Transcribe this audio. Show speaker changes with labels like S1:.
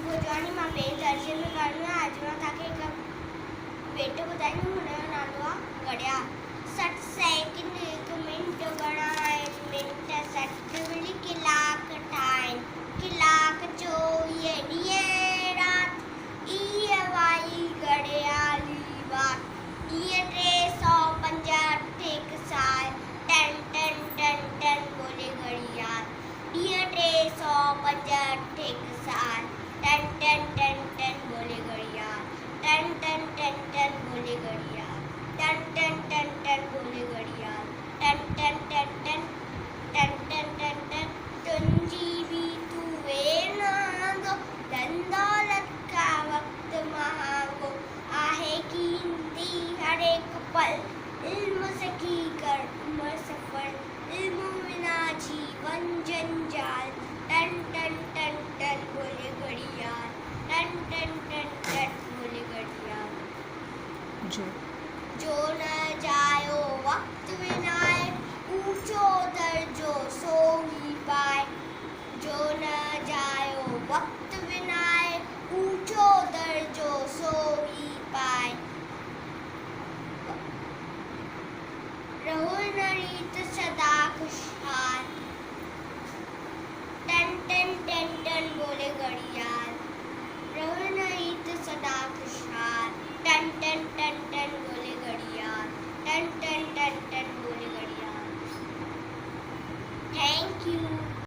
S1: भुजवानी मां ॿिए दर्जे में पढ़ंदी आहियां। अॼु मां तव्हांखे हिकु बेटो ॿुधाईंदमि, हुनजो नालो आहे घड़ियाल। 60 सेकंड हिकु मिंट बणाइनि, मिंट 60 मिली कलाक ठाहिनि, कलाक 24 ॾींहं राति, इहा वाई घड़ियाली बात। ॾींहं 365 हिकु साल, टन टन टन टन बोले घड़ियाल। ॾींहं 365 हिकु साल, टन टन टन टन बोले घड़ियाल, टन टन टन टन बोले घड़ियाल, टन टन टन टन बोले घड़ियाल, टन टन टन टन टन टन टन टन। तुंहिंजी बि तूं वेनांगो, धन दौलत का वक़्तु महांगो आहे, कीमती हर हिकु पल, इल्म सिखी कर उम्र सफ़र, इल्म बिना जीवन जंजाल। टन टन टन टन बोले घड़ियाल, टन टन टन टन बोले घड़ियाल। जो न जायो वक्त विनाए, ऊंचो दर्जो सो ही पाए। जो न जायो वक्त विनाए, ऊंचो दर्जो सो ही पाए। रहो न रीत सदा खुशहाल, टन टन टन टन बोले घड़ियाल।